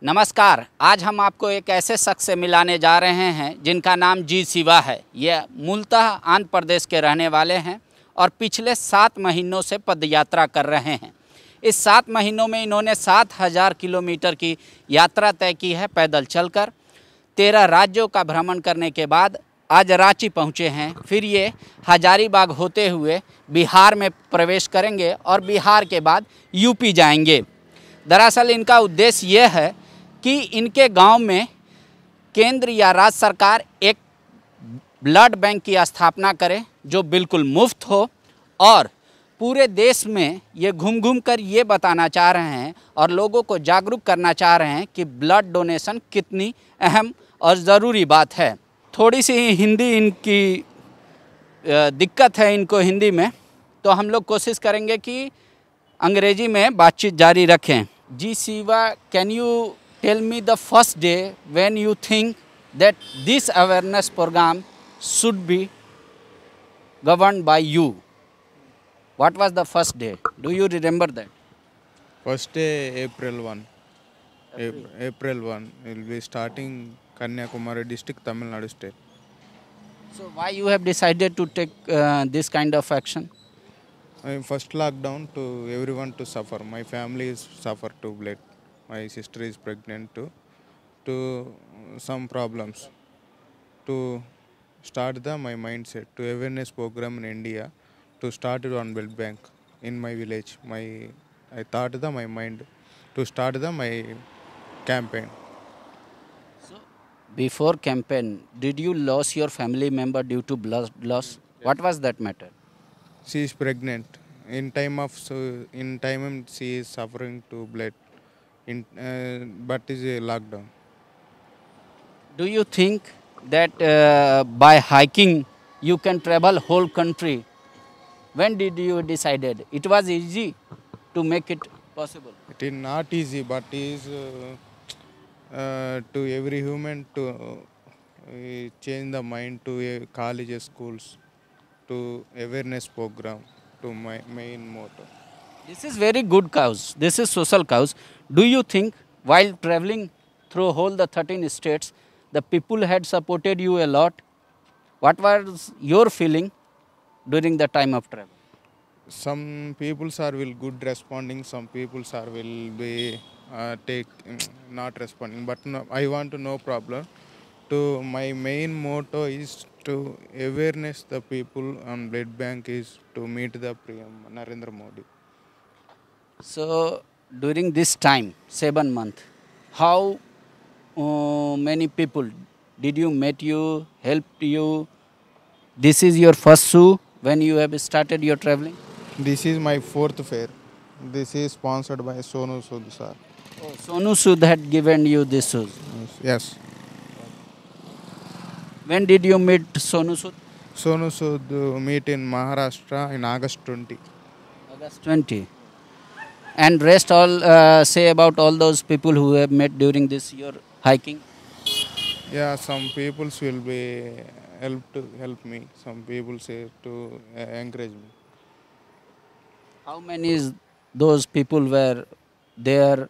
नमस्कार। आज हम आपको एक ऐसे शख्स से मिलाने जा रहे हैं जिनका नाम जी शिवा है। ये मूलतः आंध्र प्रदेश के रहने वाले हैं और पिछले 7 महीनों से पदयात्रा कर रहे हैं। इस 7 महीनों में इन्होंने 7000 किलोमीटर की यात्रा तय की है पैदल चलकर। 13 राज्यों का भ्रमण करने के बाद आज रांची पहुँचे हैं। फिर ये हजारीबाग होते हुए बिहार में प्रवेश करेंगे और बिहार के बाद यूपी जाएंगे। दरअसल इनका उद्देश्य ये है कि इनके गांव में केंद्र या राज्य सरकार एक ब्लड बैंक की स्थापना करे जो बिल्कुल मुफ्त हो, और पूरे देश में ये घूम घूम कर ये बताना चाह रहे हैं और लोगों को जागरूक करना चाह रहे हैं कि ब्लड डोनेशन कितनी अहम और ज़रूरी बात है। थोड़ी सी हिंदी इनकी दिक्कत है इनको हिंदी में, तो हम लोग कोशिश करेंगे कि अंग्रेजी में बातचीत जारी रखें। जी Shiva, can you tell me the first day when you think that this awareness program should be governed by you? What was the first day? Do you remember that? First day, April 1. April 1. We will be starting Kanyakumari district, Tamil Nadu state. So why you have decided to take this kind of action? First lockdown to everyone to suffer. My family is suffer to blood. My sister is pregnant too. To some problems. To start my mindset to awareness program in India. To start it on blood bank in my village. I thought my mind to start my campaign. So before campaign, did you lose your family member due to blood loss? What was that matter? She is pregnant. In time she is suffering to blood. But is a lockdown. Do you think that by hiking you can travel whole country? When did you decided? It was easy to make it possible. It is not easy, but is to every human to change the mind to colleges, schools, to awareness program, to my main motto. This is very good cause. This is social cause. Do you think while traveling through whole the 13 states, the people had supported you a lot? What was your feeling during the time of travel? Some people will good responding. Some people will be not responding. But no, I want to no problem. To my main motto is to awareness the people on blood bank is to meet the PM Narendra Modi. So during this time, 7 months, how many people did you met you, helped you? This is your first shoe when you have started your traveling? This is my 4th fair. This is sponsored by Sonu Sood sir. Oh, Sonu Sood had given you this shoes. Yes. When did you meet Sonu Sood? Sonu Sood meet in Maharashtra in August 20. August 20. And rest all say about all those people who have met during this your hiking? Yeah, some people will be help me. Some people say to encourage me. How many is those people were there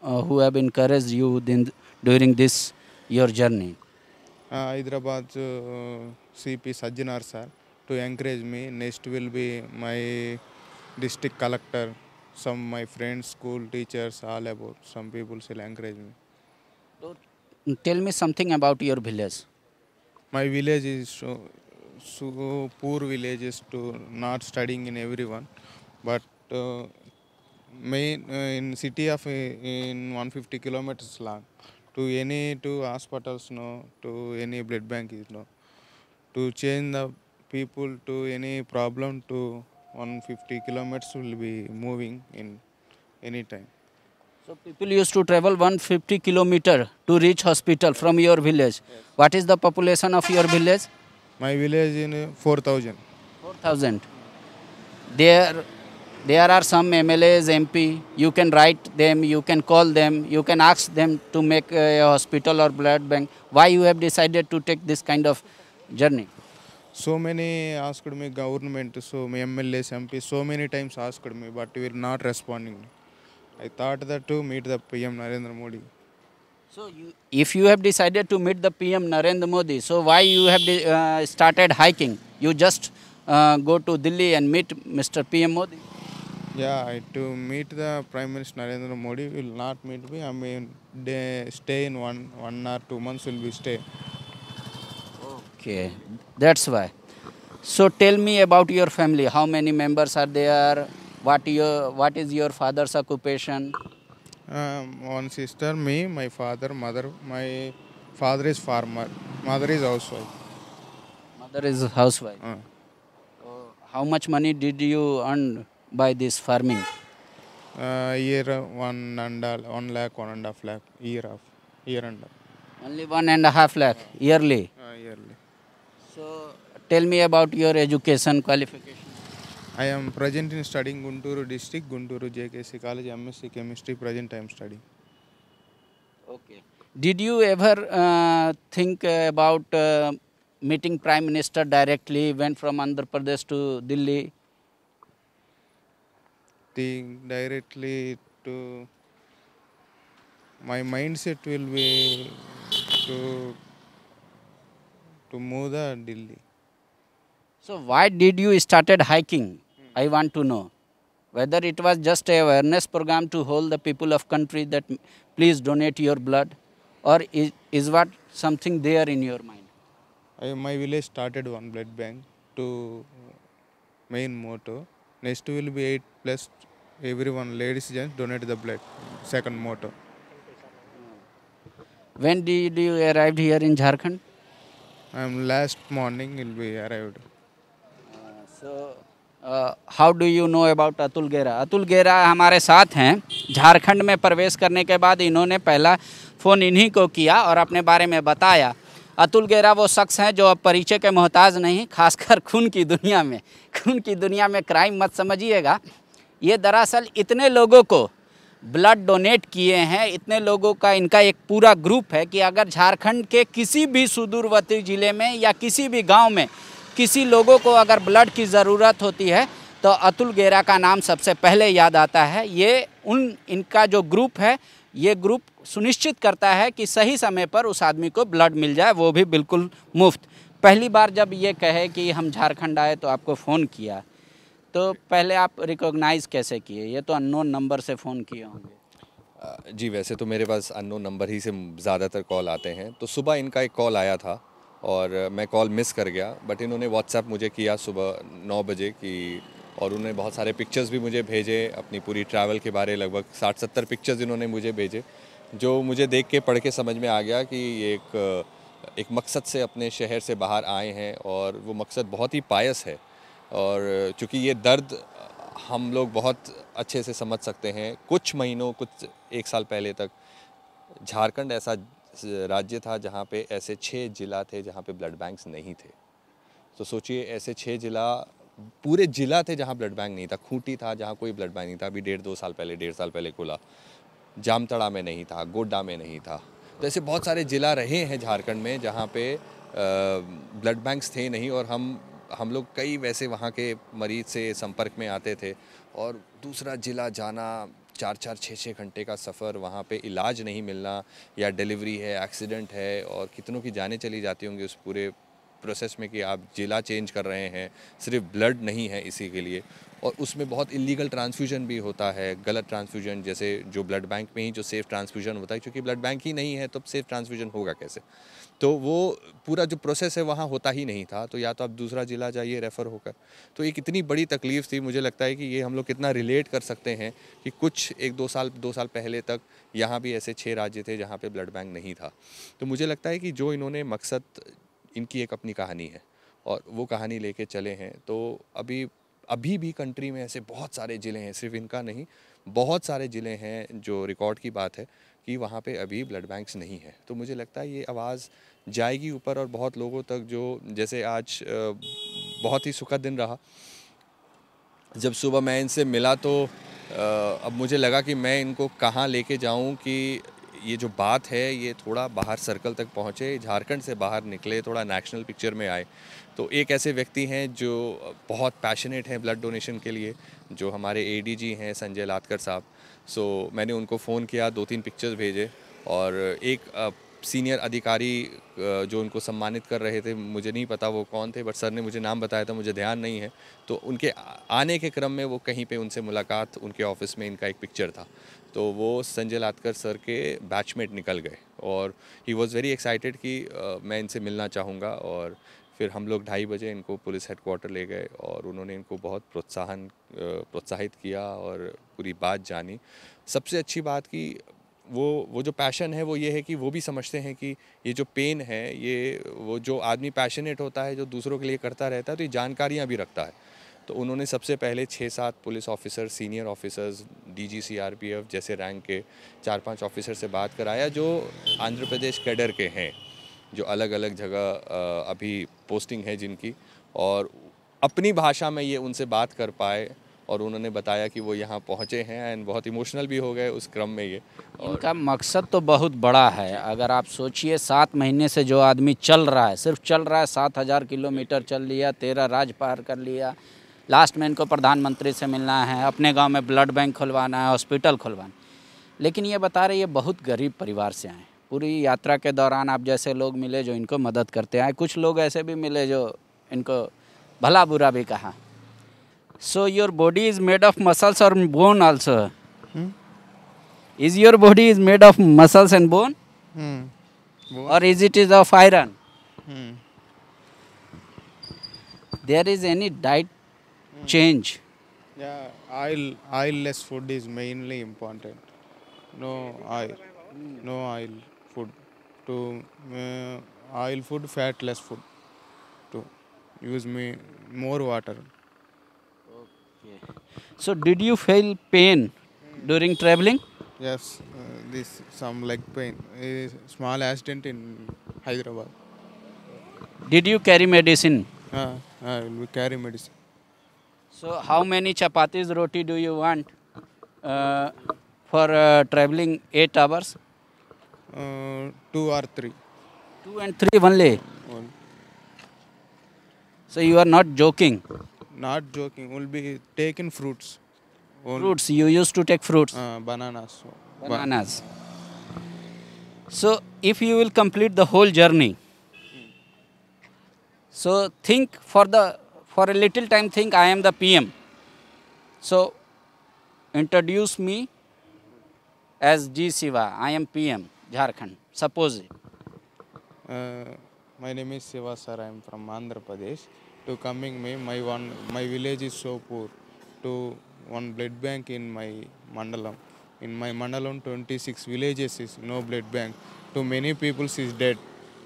who have encouraged you during this your journey? Hyderabad CP Sajjanar sir to encourage me. Next will be my district collector. Some my friends, school teachers, all about. Some people will encourage me. So, tell me something about your village. My village is so poor villages to not studying in everyone, but main in city of in 150 kilometers long. To any to hospitals no, to any blood bank is no. To change the people to any problem to 150 kilometers will be moving in any time. So people used to travel 150 kilometer to reach hospital from your village. Yes. What is the population of your village? My village in 4,000. 4,000. There are some MLAs, MP. You can write them, you can call them, you can ask them to make a hospital or blood bank. Why you have decided to take this kind of journey? So many asked me government, so my MLAs, MP, so many times asked me, but we are not responding. I thought that to meet the PM Narendra Modi. If you have decided to meet the PM Narendra Modi, so why you have started hiking? You just go to Delhi and meet Mr. PM Modi. Yeah, to meet the Prime Minister Narendra Modi will not meet me. I mean, they stay in 1 or 2 months will be stay. Okay, that's why. So tell me about your family. How many members are there? What is your father's occupation? One sister, me, my father, mother. My father is farmer, mother is housewife. Mother is a housewife. How much money did you earn by this farming? Year 1 lakh, 1.5 lakh, year and half. Only 1.5 lakh yearly. Yearly. So tell me about your education qualification. I am present in studying Guntur district, Guntur JKC College, MSc Chemistry. Present I am studying. Okay. Did you ever think about meeting Prime Minister directly? Went from Andhra Pradesh to Delhi. Think directly to my mindset will be to move the Delhi. So why did you started hiking? I want to know whether it was just a awareness program to hold the people of country that please donate your blood, or is what something there in your mind? My village started one blood bank to main motto. Next will be 8 plus everyone, ladies gents, donate the blood. Second motto. When did you arrive here in Jharkhand? Last morning will be arrived. So how do you know about Atul गेरा? अतुल गेरा हमारे साथ हैं। झारखंड में प्रवेश करने के बाद इन्होंने पहला फ़ोन इन्हीं को किया और अपने बारे में बताया। अतुल गेरा वो शख्स हैं जो अब परिचय के मोहताज नहीं, खासकर खून की दुनिया में क्राइम मत समझिएगा। ये दरअसल इतने लोगों को ब्लड डोनेट किए हैं, इतने लोगों का इनका एक पूरा ग्रुप है कि अगर झारखंड के किसी भी सुदूरवर्ती ज़िले में या किसी भी गांव में किसी लोगों को अगर ब्लड की ज़रूरत होती है तो अतुल गेरा का नाम सबसे पहले याद आता है। ये इनका जो ग्रुप है, ये ग्रुप सुनिश्चित करता है कि सही समय पर उस आदमी को ब्लड मिल जाए, वो भी बिल्कुल मुफ्त। पहली बार जब ये कहे कि हम झारखंड आए तो आपको फ़ोन किया, तो पहले आप रिकॉग्नाइज़ कैसे किए? ये तो अननोन नंबर से फ़ोन किए होंगे। जी, वैसे तो मेरे पास अननोन नंबर ही से ज़्यादातर कॉल आते हैं। तो सुबह इनका एक कॉल आया था और मैं कॉल मिस कर गया, बट इन्होंने व्हाट्सएप मुझे किया सुबह 9 बजे की, और उन्होंने बहुत सारे पिक्चर्स भी मुझे भेजे अपनी पूरी ट्रैवल के बारे। लगभग 60-70 पिक्चर्स इन्होंने मुझे भेजे, जो मुझे देख के पढ़ के समझ में आ गया कि ये एक मकसद से अपने शहर से बाहर आए हैं, और वो मकसद बहुत ही पायस है। और चूँकि ये दर्द हम लोग बहुत अच्छे से समझ सकते हैं। कुछ 1 साल पहले तक झारखंड ऐसा राज्य था जहाँ पे ऐसे 6 ज़िला थे जहाँ पे ब्लड बैंक्स नहीं थे। तो सोचिए, ऐसे 6 ज़िला, पूरे ज़िला थे जहाँ ब्लड बैंक नहीं था। खूंटी था जहाँ कोई ब्लड बैंक नहीं था, अभी 1.5 साल पहले खुला। जामतड़ा में नहीं था, गोड्डा में नहीं था। तो ऐसे बहुत सारे ज़िला रहे हैं झारखंड में जहाँ पे ब्लड बैंक्स थे नहीं, और हम लोग कई वैसे वहाँ के मरीज़ से संपर्क में आते थे, और दूसरा ज़िला जाना, 4-4, 6-6 घंटे का सफ़र, वहाँ पे इलाज नहीं मिलना, या डिलीवरी है, एक्सीडेंट है, और कितनों की जानें चली जाती होंगी उस पूरे प्रोसेस में कि आप ज़िला चेंज कर रहे हैं, सिर्फ ब्लड नहीं है इसी के लिए। और उसमें बहुत इलीगल ट्रांसफ्यूजन भी होता है, गलत ट्रांसफ्यूजन, जैसे जो ब्लड बैंक में ही जो सेफ़ ट्रांसफ्यूजन होता है, क्योंकि ब्लड बैंक ही नहीं है तो सेफ़ ट्रांसफ्यूजन होगा कैसे? तो वो पूरा जो प्रोसेस है वहाँ होता ही नहीं था। तो या तो आप दूसरा ज़िला जाइए रेफ़र होकर। तो एक इतनी बड़ी तकलीफ़ थी। मुझे लगता है कि ये हम लोग कितना रिलेट कर सकते हैं कि कुछ 2 साल पहले तक यहाँ भी ऐसे 6 राज्य थे जहाँ पे ब्लड बैंक नहीं था। तो मुझे लगता है कि जो इन्होंने मकसद, इनकी एक अपनी कहानी है और वो कहानी लेके चले हैं। तो अभी भी कंट्री में ऐसे बहुत सारे ज़िले हैं, सिर्फ इनका नहीं, बहुत सारे ज़िले हैं जो रिकॉर्ड की बात है कि वहाँ पे अभी ब्लड बैंक्स नहीं है। तो मुझे लगता है ये आवाज़ जाएगी ऊपर, और बहुत लोगों तक, जो जैसे आज बहुत ही सुखद दिन रहा। जब सुबह मैं इनसे मिला तो अब मुझे लगा कि मैं इनको कहाँ लेके जाऊँ कि ये जो बात है ये थोड़ा बाहर सर्कल तक पहुँचे, झारखंड से बाहर निकले, थोड़ा नेशनल पिक्चर में आए। तो एक ऐसे व्यक्ति हैं जो बहुत पैशनेट हैं ब्लड डोनेशन के लिए, जो हमारे ADG हैं संजय लातकर साहब। सो मैंने उनको फ़ोन किया, 2-3 पिक्चर्स भेजे, और एक सीनियर अधिकारी जो उनको सम्मानित कर रहे थे, मुझे नहीं पता वो कौन थे, बट सर ने मुझे नाम बताया था, मुझे ध्यान नहीं है। तो उनके आने के क्रम में वो कहीं पे उनसे मुलाकात, उनके ऑफिस में इनका एक पिक्चर था, तो वो संजय लाटकर सर के बैचमेट निकल गए और ही वॉज़ वेरी एक्साइटेड कि मैं इनसे मिलना चाहूँगा। और फिर हम लोग 2:30 बजे इनको पुलिस हेडक्वार्टर ले गए और उन्होंने इनको बहुत प्रोत्साहित किया और पूरी बात जानी। सबसे अच्छी बात कि वो जो पैशन है वो ये है कि वो भी समझते हैं कि ये जो पेन है, ये वो जो आदमी पैशनेट होता है, जो दूसरों के लिए करता रहता है, तो ये जानकारियाँ भी रखता है। तो उन्होंने सबसे पहले 6-7 police officer, senior officers, DG CRPF जैसे रैंक के 4-5 ऑफिसर से बात कराया जो आंध्र प्रदेश कैडर के हैं, जो अलग अलग जगह अभी पोस्टिंग है जिनकी, और अपनी भाषा में ये उनसे बात कर पाए और उन्होंने बताया कि वो यहाँ पहुँचे हैं एंड बहुत इमोशनल भी हो गए उस क्रम में ये। इनका मकसद तो बहुत बड़ा है। अगर आप सोचिए 7 महीने से जो आदमी चल रहा है, सिर्फ चल रहा है, 7,000 किलोमीटर चल लिया, 13 राज्य पार कर लिया, लास्ट में इनको प्रधानमंत्री से मिलना है, अपने गांव में ब्लड बैंक खुलवाना है, हॉस्पिटल खुलवाना। लेकिन ये बता रहे ये बहुत गरीब परिवार से आए। पूरी यात्रा के दौरान आप जैसे लोग मिले जो इनको मदद करते आए, कुछ लोग ऐसे भी मिले जो इनको भला बुरा भी कहा। So your body is made of muscles or bone also? Is your body is made of muscles and bone? Or is it is of iron? There is any diet change? Yeah, oilless food is mainly important. No oil food. To oil food, fatless food. To use more water. So did you feel pain during traveling? Yes, this some leg pain. A small accident in Hyderabad. Did you carry medicine? We carry medicine. So how many chapatis roti do you want for traveling 8 hours? 2 or 3. 2 and 3 only. One. So you are not joking. Not joking. We'll be taking fruits. Fruits. You used to take fruits. Bananas. Bananas. So if you will complete the whole journey, so think for a little time, think I am the PM. So introduce me as G Siva. I am PM, Jharkhand. Suppose it. My name is Siva sir. I am from Andhra Pradesh. To coming my village is so poor. To one blood bank in my mandalam. In my mandalam, 26 villages is no blood bank. To many people is dead.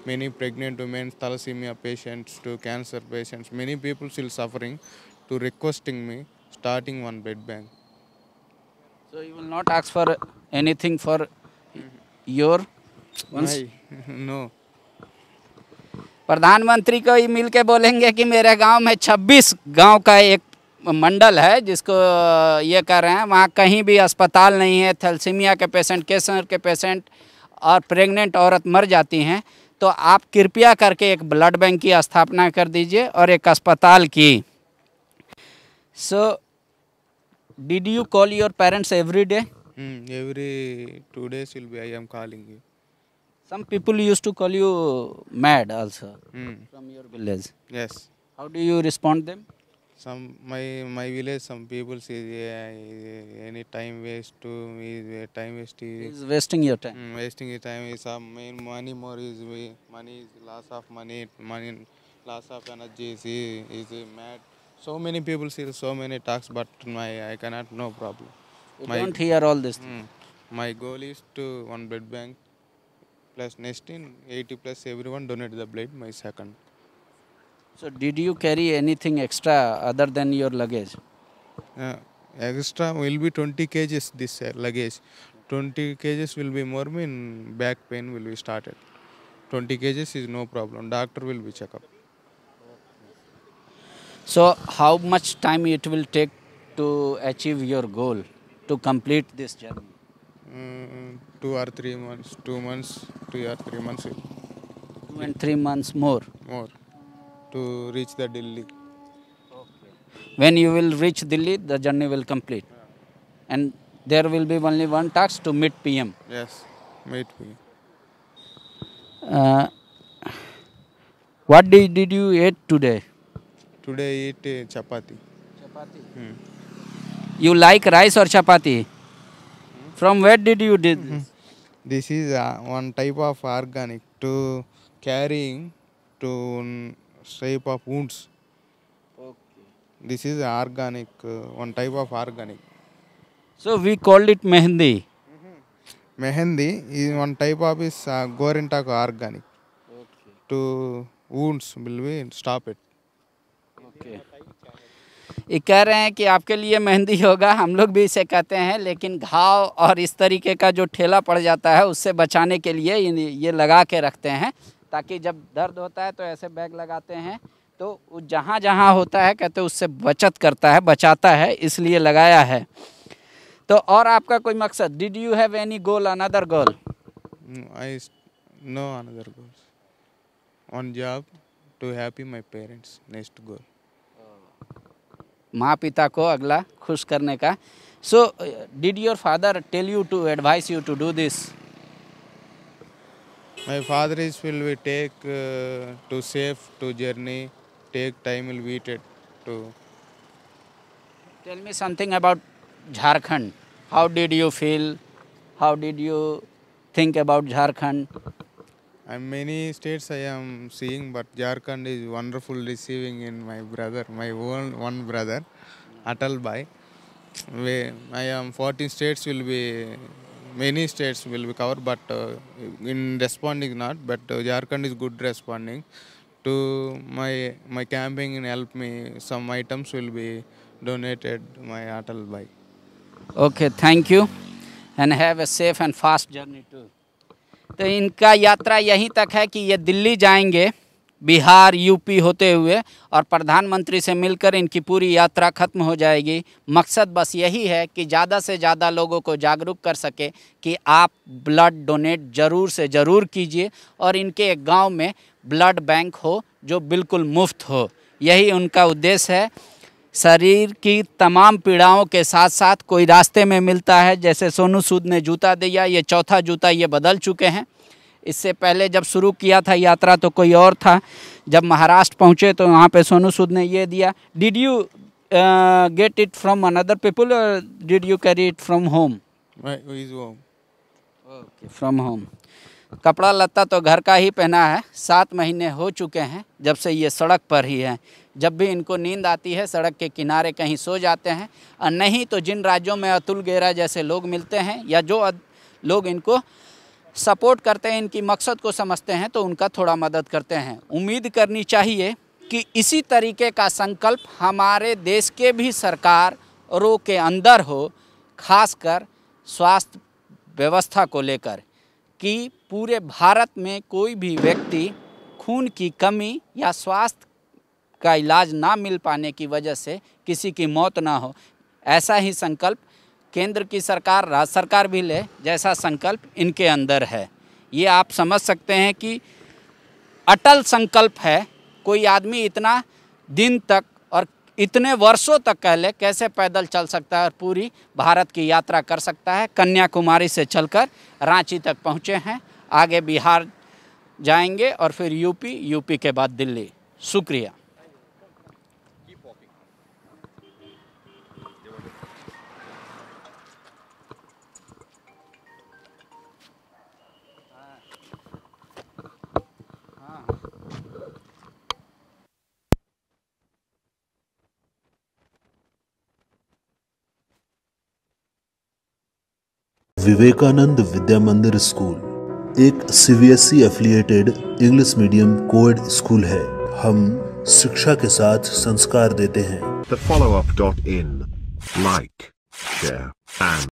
Many pregnant women, thalassemia patients, to cancer patients. Many people still suffering. To requesting me starting one blood bank. So you will not ask for anything for your once. No. प्रधानमंत्री को ही मिल के बोलेंगे कि मेरे गांव में 26 गांव का एक मंडल है जिसको ये कर रहे हैं, वहाँ कहीं भी अस्पताल नहीं है। थैलेसीमिया के पेशेंट, कैंसर के पेशेंट और प्रेग्नेंट औरत मर जाती हैं, तो आप कृपया करके एक ब्लड बैंक की स्थापना कर दीजिए और एक अस्पताल की। So did you call your parents every day? Every 2 days will be I am calling you. Some people used to call you mad also from your village. Yes. How do you respond them? Some my village, some people say any time waste to me, time waste Is wasting your time. wasting your time is some money more is money is loss of money loss of energy is mad. So many people say so many talks, but I cannot, no problem. You don't hear all this. My goal is to one blood bank plus next in 80 plus everyone donate the blood my second. So did you carry anything extra other than your luggage? Extra will be 20 kgs this luggage. 20 kgs will be more mean back pain will be started. 20 kgs is no problem. Doctor will be check up. So how much time it will take to achieve your goal, to complete this journey? 2 or 3 months. 2 months, 2 or 3 months 2 and 3 months more. To reach the Delhi. When you will reach Delhi, the journey will complete. And there will be only one task, to meet PM. Yes. Might be. What did you eat today? Today I eat chapati. Chapati. You like rice or chapati? From where did you did this? This is one type of organic to carrying to shape of wounds. Okay. This is organic, one type of organic. So we called it mehendi. Mehendi is one type of is Gorintak organic. Okay. To wounds will be stop it. Okay. ये कह रहे हैं कि आपके लिए मेहंदी होगा, हम लोग भी इसे कहते हैं, लेकिन घाव और इस तरीके का जो ठेला पड़ जाता है उससे बचाने के लिए ये लगा के रखते हैं, ताकि जब दर्द होता है तो ऐसे बैग लगाते हैं तो जहाँ जहाँ होता है कहते हैं उससे बचत करता है, बचाता है, इसलिए लगाया है। तो और आपका कोई मकसद, did you have any goal, another goal? I no another goals. One job to happy my parents. Next goal. माँ पिता को अगला खुश करने का। So did your father tell you to advice you to do this? My father is will be take to safe to journey, take time will be it to. Tell me something about Jharkhand. How did you feel? How did you think about Jharkhand? Many states I am seeing, but Jharkhand is wonderful receiving in my brother, my one brother, Atal Bhai. I am 14 states will be, many states will be covered, but in responding not, but Jharkhand is good responding. To my camping and help me, some items will be donated my Atal Bhai. Okay, thank you and have a safe and fast journey too. तो इनका यात्रा यहीं तक है कि ये दिल्ली जाएंगे, Bihar UP होते हुए, और प्रधानमंत्री से मिलकर इनकी पूरी यात्रा खत्म हो जाएगी। मकसद बस यही है कि ज़्यादा से ज़्यादा लोगों को जागरूक कर सके कि आप ब्लड डोनेट ज़रूर से ज़रूर कीजिए, और इनके एक गांव में ब्लड बैंक हो जो बिल्कुल मुफ्त हो। यही उनका उद्देश्य है। शरीर की तमाम पीड़ाओं के साथ साथ कोई रास्ते में मिलता है, जैसे सोनू सूद ने जूता दिया, ये चौथा जूता ये बदल चुके हैं। इससे पहले जब शुरू किया था यात्रा तो कोई और था, जब महाराष्ट्र पहुँचे तो वहाँ पे सोनू सूद ने ये दिया। Did you get it from another people और did you carry it from home? From home. कपड़ा लत्ता तो घर का ही पहना है। 7 महीने हो चुके हैं जब से ये सड़क पर ही है। जब भी इनको नींद आती है सड़क के किनारे कहीं सो जाते हैं, और नहीं तो जिन राज्यों में अतुल गेरा जैसे लोग मिलते हैं या जो लोग इनको सपोर्ट करते हैं, इनकी मकसद को समझते हैं, तो उनका थोड़ा मदद करते हैं। उम्मीद करनी चाहिए कि इसी तरीके का संकल्प हमारे देश के भी सरकारों के अंदर हो, खासकर स्वास्थ्य व्यवस्था को लेकर, कि पूरे भारत में कोई भी व्यक्ति खून की कमी या स्वास्थ्य का इलाज ना मिल पाने की वजह से किसी की मौत ना हो। ऐसा ही संकल्प केंद्र की सरकार, राज्य सरकार भी ले, जैसा संकल्प इनके अंदर है। ये आप समझ सकते हैं कि अटल संकल्प है। कोई आदमी इतना दिन तक और इतने वर्षों तक कहले कैसे पैदल चल सकता है और पूरी भारत की यात्रा कर सकता है। कन्याकुमारी से चलकर रांची तक पहुँचे हैं, आगे बिहार जाएंगे और फिर यूपी, यूपी के बाद दिल्ली। शुक्रिया। विवेकानंद विद्या मंदिर स्कूल एक CBSE affiliated English medium coed school है। हम शिक्षा के साथ संस्कार देते हैं। The follow-up.in. Like, share, and